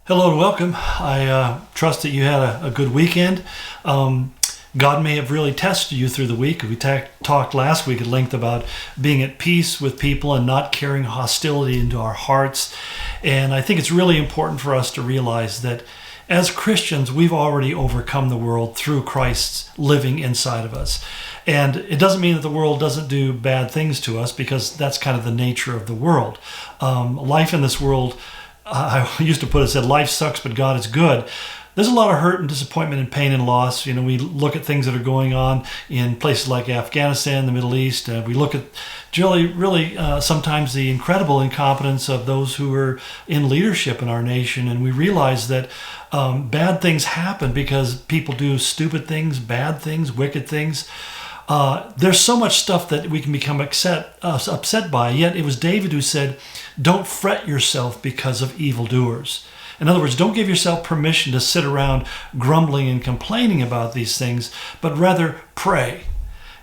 Hello and welcome. I trust that you had a good weekend. God may have really tested you through the week. We talked last week at length about being at peace with people and not carrying hostility into our hearts. And I think it's really important for us to realize that as Christians, we've already overcome the world through Christ's living inside of us. And it doesn't mean that the world doesn't do bad things to us, because that's kind of the nature of the world. Life in this world, I used to put it, said life sucks, but God is good. There's a lot of hurt and disappointment and pain and loss. You know, we look at things that are going on in places like Afghanistan, the Middle East. We look at really sometimes the incredible incompetence of those who are in leadership in our nation. And we realize that bad things happen because people do stupid things, bad things, wicked things. There's so much stuff that we can become upset by. Yet it was David who said, don't fret yourself because of evildoers. In other words, don't give yourself permission to sit around grumbling and complaining about these things, but rather pray.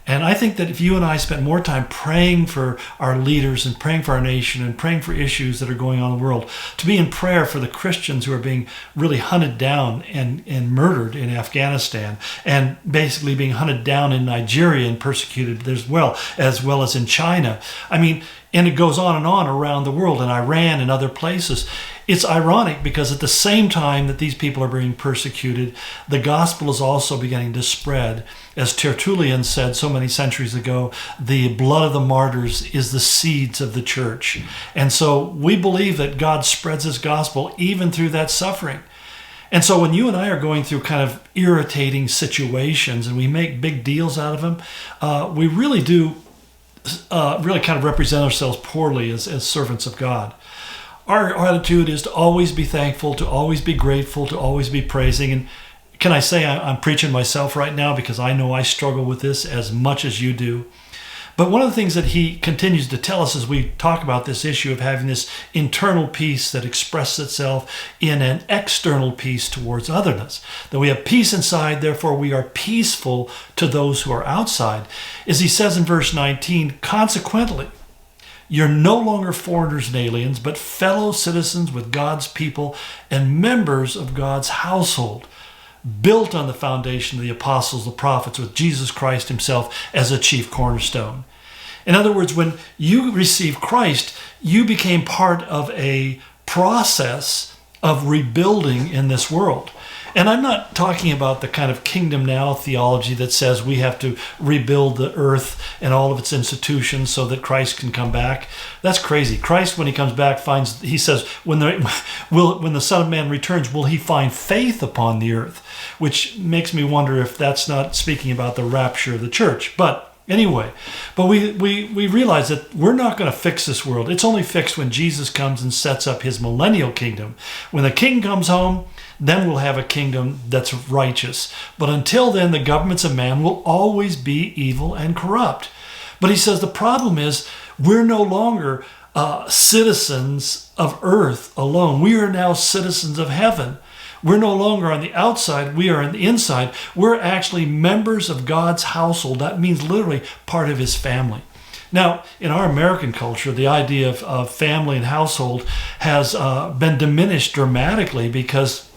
And I think that if you and I spent more time praying for our leaders and praying for our nation and praying for issues that are going on in the world, to be in prayer for the Christians who are being really hunted down and murdered in Afghanistan, and basically being hunted down in Nigeria and persecuted as well as in China. I mean, and it goes on and on around the world, in Iran and other places. It's ironic because at the same time that these people are being persecuted, the gospel is also beginning to spread. As Tertullian said so many centuries ago, the blood of the martyrs is the seeds of the church. And so we believe that God spreads his gospel even through that suffering. And so when you and I are going through kind of irritating situations and we make big deals out of them, we really do really kind of represent ourselves poorly as servants of God. Our attitude is to always be thankful, to always be grateful, to always be praising. And can I say I'm preaching myself right now, because I know I struggle with this as much as you do. But one of the things that he continues to tell us as we talk about this issue of having this internal peace that expresses itself in an external peace towards otherness, that we have peace inside, therefore we are peaceful to those who are outside, is he says in verse 19, consequently, you're no longer foreigners and aliens, but fellow citizens with God's people and members of God's household, built on the foundation of the apostles, the prophets, with Jesus Christ himself as a chief cornerstone. In other words, when you received Christ, you became part of a process of rebuilding in this world. And I'm not talking about the kind of kingdom now theology that says we have to rebuild the earth and all of its institutions so that Christ can come back. That's crazy. Christ, when he comes back, he says, when the Son of Man returns, will he find faith upon the earth? Which makes me wonder if that's not speaking about the rapture of the church. But anyway, we realize that we're not going to fix this world. It's only fixed when Jesus comes and sets up his millennial kingdom. When the king comes home, then we'll have a kingdom that's righteous. But until then, the governments of man will always be evil and corrupt. But he says the problem is we're no longer citizens of earth alone. We are now citizens of heaven. We're no longer on the outside, we are on the inside. We're actually members of God's household. That means literally part of his family. Now, in our American culture, the idea of family and household has been diminished dramatically because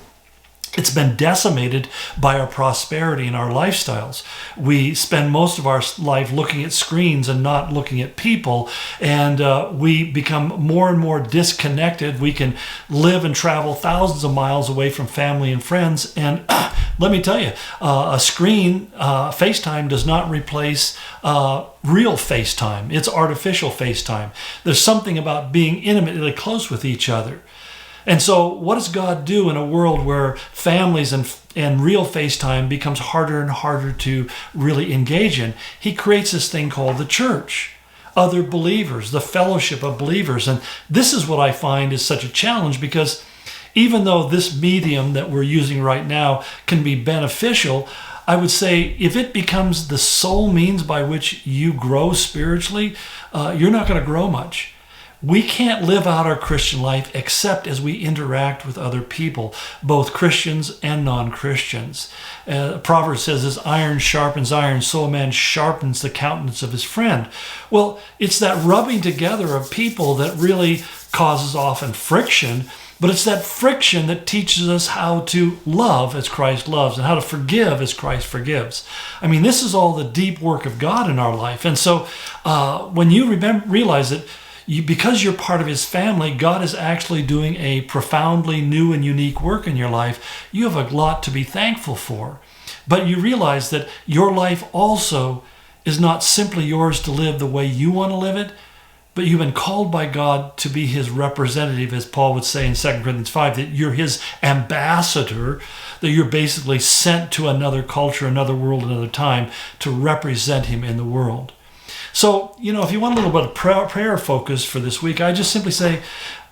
it's been decimated by our prosperity and our lifestyles. We spend most of our life looking at screens and not looking at people, and we become more and more disconnected. We can live and travel thousands of miles away from family and friends, and let me tell you, a screen, FaceTime does not replace real FaceTime. It's artificial FaceTime. There's something about being intimately close with each other. And so what does God do in a world where families and real FaceTime becomes harder and harder to really engage in? He creates this thing called the church, other believers, the fellowship of believers. And this is what I find is such a challenge, because even though this medium that we're using right now can be beneficial, I would say if it becomes the sole means by which you grow spiritually, you're not going to grow much. We can't live out our Christian life except as we interact with other people, both Christians and non-Christians. Proverbs says, as iron sharpens iron, so a man sharpens the countenance of his friend. Well, it's that rubbing together of people that really causes often friction But it's that friction that teaches us how to love as Christ loves and how to forgive as Christ forgives. I mean, this is all the deep work of God in our life. And so when you realize that because you're part of his family, God is actually doing a profoundly new and unique work in your life, you have a lot to be thankful for. But you realize that your life also is not simply yours to live the way you want to live it, but you've been called by God to be his representative, as Paul would say in 2 Corinthians 5, that you're his ambassador, that you're basically sent to another culture, another world, another time to represent him in the world. So, if you want a little bit of prayer focus for this week, I just simply say,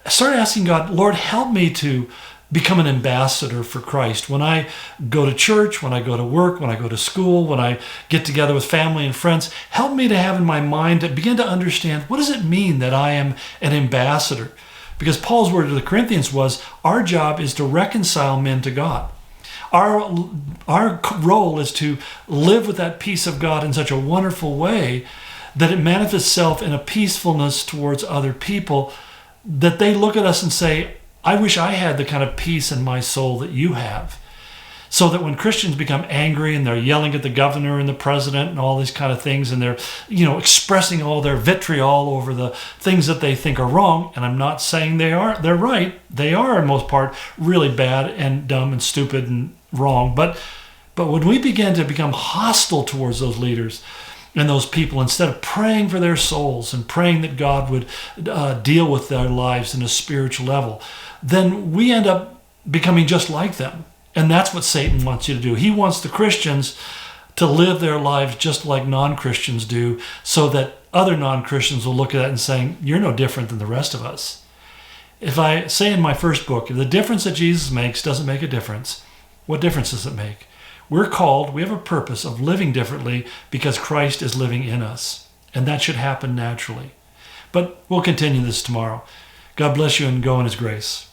start asking God, Lord, help me to become an ambassador for Christ. When I go to church, when I go to work, when I go to school, when I get together with family and friends, help me to have in my mind to begin to understand, what does it mean that I am an ambassador? Because Paul's word to the Corinthians was, our job is to reconcile men to God. Our role is to live with that peace of God in such a wonderful way that it manifests itself in a peacefulness towards other people, that they look at us and say, I wish I had the kind of peace in my soul that you have. So that when Christians become angry and they're yelling at the governor and the president and all these kind of things, and they're, expressing all their vitriol over the things that they think are wrong, and I'm not saying they're right. They are, in most part, really bad and dumb and stupid and wrong. But when we begin to become hostile towards those leaders and those people, instead of praying for their souls and praying that God would deal with their lives in a spiritual level, then we end up becoming just like them. And that's what Satan wants you to do. He wants the Christians to live their lives just like non-Christians do, so that other non-Christians will look at that and saying, you're no different than the rest of us. If I say in my first book, if the difference that Jesus makes doesn't make a difference, what difference does it make? We have a purpose of living differently because Christ is living in us. And that should happen naturally. But we'll continue this tomorrow. God bless you and go in his grace.